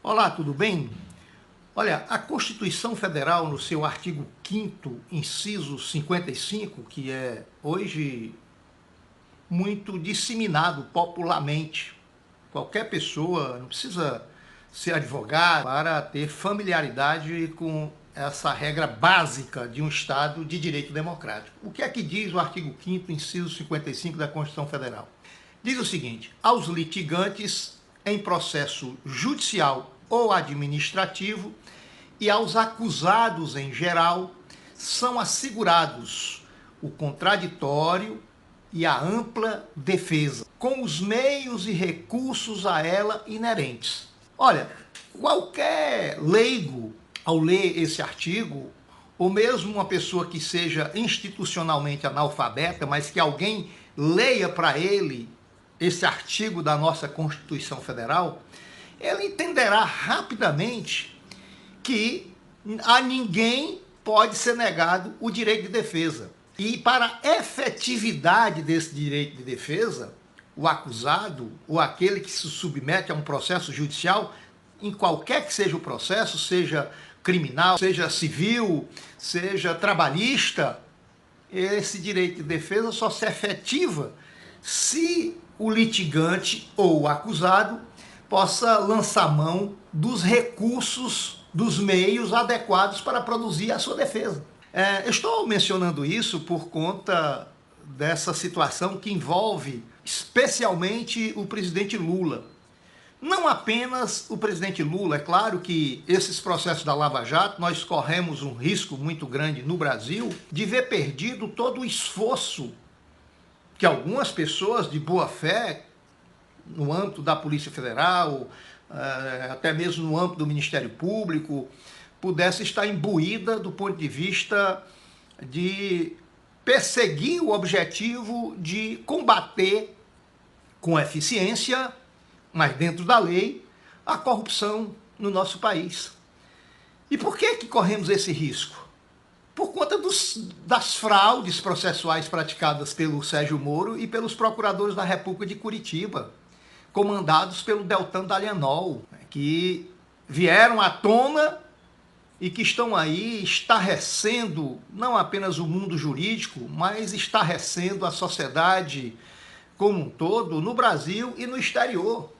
Olá, tudo bem? Olha, a Constituição Federal, no seu artigo 5º, inciso 55, que é hoje muito disseminado popularmente, qualquer pessoa, não precisa ser advogado para ter familiaridade com essa regra básica de um Estado de direito democrático. O que é que diz o artigo 5º, inciso 55 da Constituição Federal? Diz o seguinte: aos litigantes em processo judicial ou administrativo e aos acusados em geral são assegurados o contraditório e a ampla defesa, com os meios e recursos a ela inerentes. Olha, qualquer leigo, ao ler esse artigo, ou mesmo uma pessoa que seja institucionalmente analfabeta, mas que alguém leia para ele esse artigo da nossa Constituição Federal, ele entenderá rapidamente que a ninguém pode ser negado o direito de defesa. E para a efetividade desse direito de defesa, o acusado ou aquele que se submete a um processo judicial, em qualquer que seja o processo, seja criminal, seja civil, seja trabalhista, esse direito de defesa só se efetiva se o litigante ou o acusado possa lançar mão dos recursos, dos meios adequados para produzir a sua defesa. Estou mencionando isso por conta dessa situação que envolve especialmente o presidente Lula. Não apenas o presidente Lula, é claro que esses processos da Lava Jato, nós corremos um risco muito grande no Brasil de ver perdido todo o esforço que algumas pessoas de boa fé, no âmbito da Polícia Federal, até mesmo no âmbito do Ministério Público, pudesse estar imbuída do ponto de vista de perseguir o objetivo de combater com eficiência, mas dentro da lei, a corrupção no nosso país. E por que corremos esse risco? Por conta das fraudes processuais praticadas pelo Sérgio Moro e pelos procuradores da República de Curitiba, comandados pelo Deltan Dallagnol, que vieram à tona e que estão aí estarrecendo não apenas o mundo jurídico, mas estarrecendo a sociedade como um todo, no Brasil e no exterior,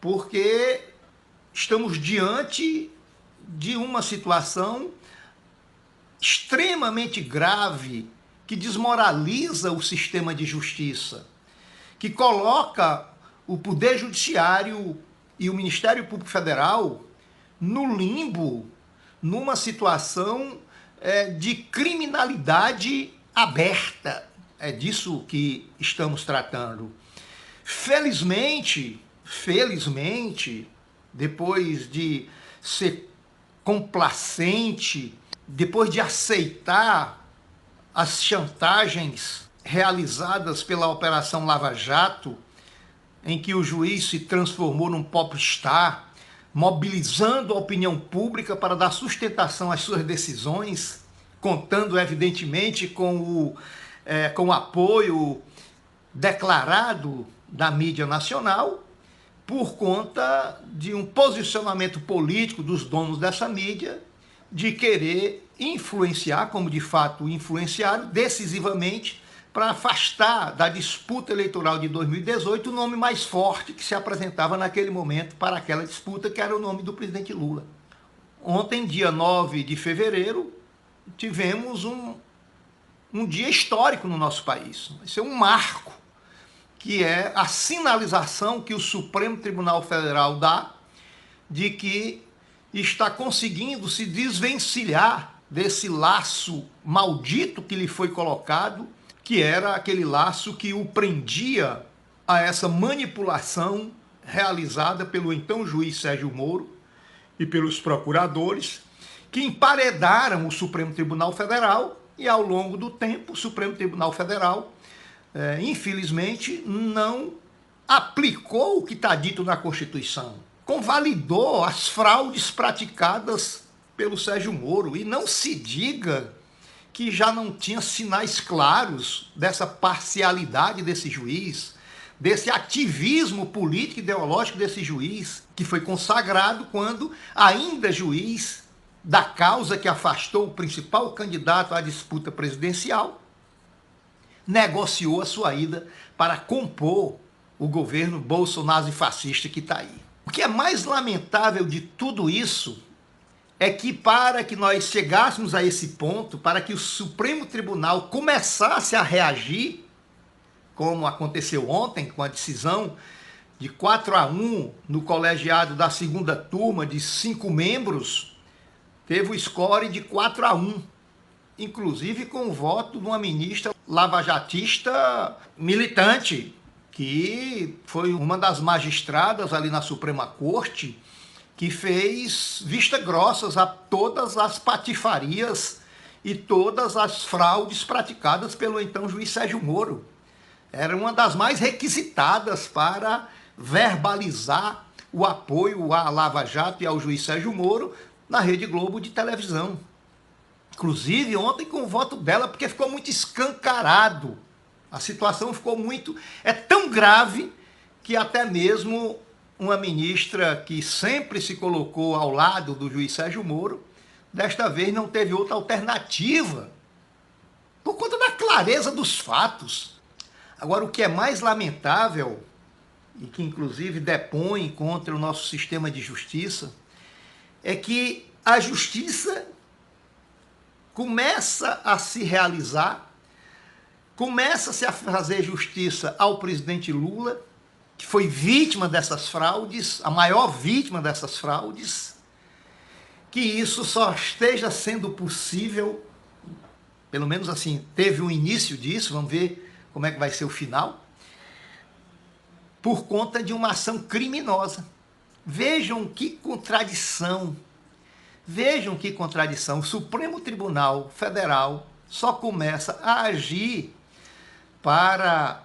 porque estamos diante de uma situação extremamente grave que desmoraliza o sistema de justiça, que coloca o Poder Judiciário e o Ministério Público Federal no limbo, numa situação de criminalidade aberta. É disso que estamos tratando. Felizmente, depois de ser complacente, depois de aceitar as chantagens realizadas pela Operação Lava Jato, em que o juiz se transformou num popstar, mobilizando a opinião pública para dar sustentação às suas decisões, contando evidentemente com o apoio declarado da mídia nacional, por conta de um posicionamento político dos donos dessa mídia, de querer influenciar, como de fato influenciaram, decisivamente, para afastar da disputa eleitoral de 2018 o nome mais forte que se apresentava naquele momento para aquela disputa, que era o nome do presidente Lula. Ontem, dia 9 de fevereiro, tivemos um dia histórico no nosso país. Vai ser um marco, que é a sinalização que o Supremo Tribunal Federal dá de que está conseguindo se desvencilhar desse laço maldito que lhe foi colocado, que era aquele laço que o prendia a essa manipulação realizada pelo então juiz Sérgio Moro e pelos procuradores, que emparedaram o Supremo Tribunal Federal, e ao longo do tempo o Supremo Tribunal Federal, infelizmente, não aplicou o que está dito na Constituição, convalidou as fraudes praticadas pelo Sérgio Moro. E não se diga que já não tinha sinais claros dessa parcialidade desse juiz, desse ativismo político e ideológico desse juiz, que foi consagrado quando, ainda juiz da causa que afastou o principal candidato à disputa presidencial, negociou a sua ida para compor o governo bolsonaro fascista que está aí. O que é mais lamentável de tudo isso é que, para que nós chegássemos a esse ponto, para que o Supremo Tribunal começasse a reagir, como aconteceu ontem com a decisão de 4-1 no colegiado da segunda turma de 5 membros, teve o score de 4-1, inclusive com o voto de uma ministra lavajatista militante, que foi uma das magistradas ali na Suprema Corte, que fez vista grossas a todas as patifarias e todas as fraudes praticadas pelo então juiz Sérgio Moro. Era uma das mais requisitadas para verbalizar o apoio à Lava Jato e ao juiz Sérgio Moro na Rede Globo de televisão. Inclusive ontem com o voto dela, porque ficou muito escancarado. A situação ficou muito... é tão grave que até mesmo uma ministra que sempre se colocou ao lado do juiz Sérgio Moro, desta vez não teve outra alternativa, por conta da clareza dos fatos. Agora, o que é mais lamentável, e que inclusive depõe contra o nosso sistema de justiça, é que a justiça começa a se realizar, começa-se a fazer justiça ao presidente Lula, que foi vítima dessas fraudes, a maior vítima dessas fraudes, que isso só esteja sendo possível, pelo menos assim, teve um início disso, vamos ver como é que vai ser o final, por conta de uma ação criminosa. Vejam que contradição, o Supremo Tribunal Federal só começa a agir para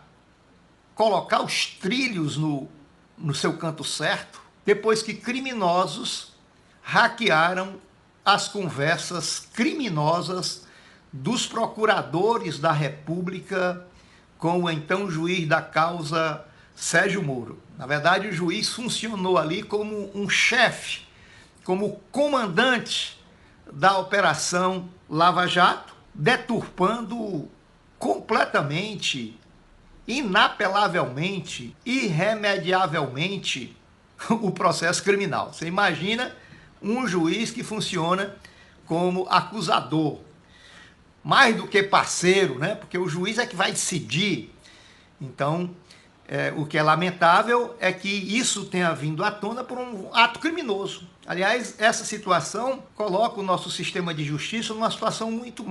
colocar os trilhos no seu canto certo, depois que criminosos hackearam as conversas criminosas dos procuradores da República com o então juiz da causa Sérgio Moro. Na verdade, o juiz funcionou ali como um chefe, como comandante da Operação Lava Jato, deturpando completamente, inapelavelmente, irremediavelmente o processo criminal. Você imagina um juiz que funciona como acusador, mais do que parceiro, né? Porque o juiz é que vai decidir. Então, o que é lamentável é que isso tenha vindo à tona por um ato criminoso. Aliás, essa situação coloca o nosso sistema de justiça numa situação muito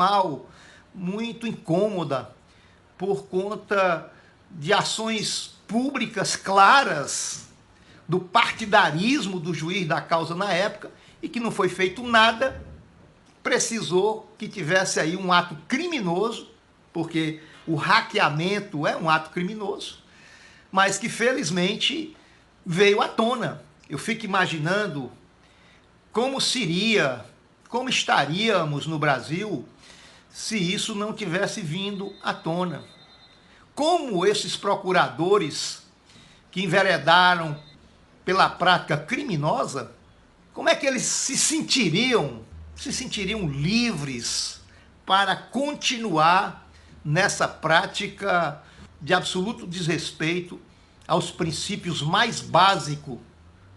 muito incômoda, por conta de ações públicas claras do partidarismo do juiz da causa na época, e que não foi feito nada, precisou que tivesse aí um ato criminoso, porque o hackeamento é um ato criminoso, mas que felizmente veio à tona. Eu fico imaginando como seria, como estaríamos no Brasil se isso não tivesse vindo à tona. Como esses procuradores que enveredaram pela prática criminosa, como é que eles se sentiriam livres para continuar nessa prática de absoluto desrespeito aos princípios mais básicos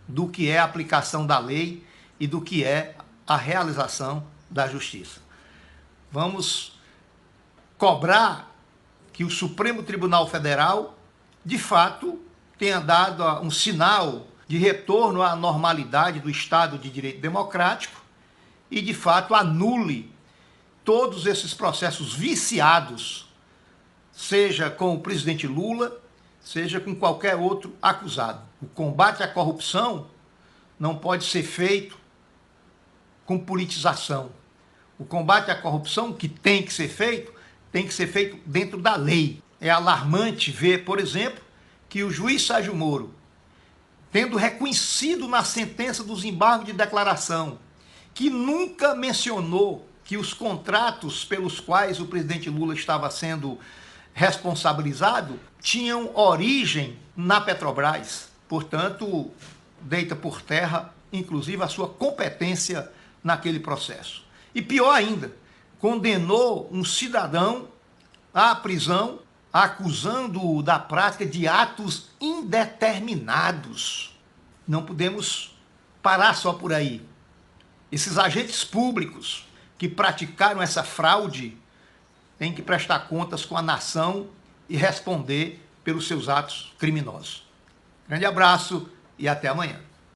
do que é a aplicação da lei e do que é a realização da justiça. Vamos cobrar que o Supremo Tribunal Federal, de fato, tenha dado um sinal de retorno à normalidade do Estado de Direito Democrático e, de fato, anule todos esses processos viciados, seja com o presidente Lula, seja com qualquer outro acusado. O combate à corrupção não pode ser feito com politização. O combate à corrupção, que tem que ser feito dentro da lei. É alarmante ver, por exemplo, que o juiz Sérgio Moro, tendo reconhecido na sentença dos embargos de declaração, que nunca mencionou que os contratos pelos quais o presidente Lula estava sendo responsabilizados tinham origem na Petrobras. Portanto, deita por terra, inclusive, a sua competência naquele processo. E pior ainda, condenou um cidadão à prisão, acusando-o da prática de atos indeterminados. Não podemos parar só por aí. Esses agentes públicos que praticaram essa fraude têm que prestar contas com a nação e responder pelos seus atos criminosos. Grande abraço e até amanhã.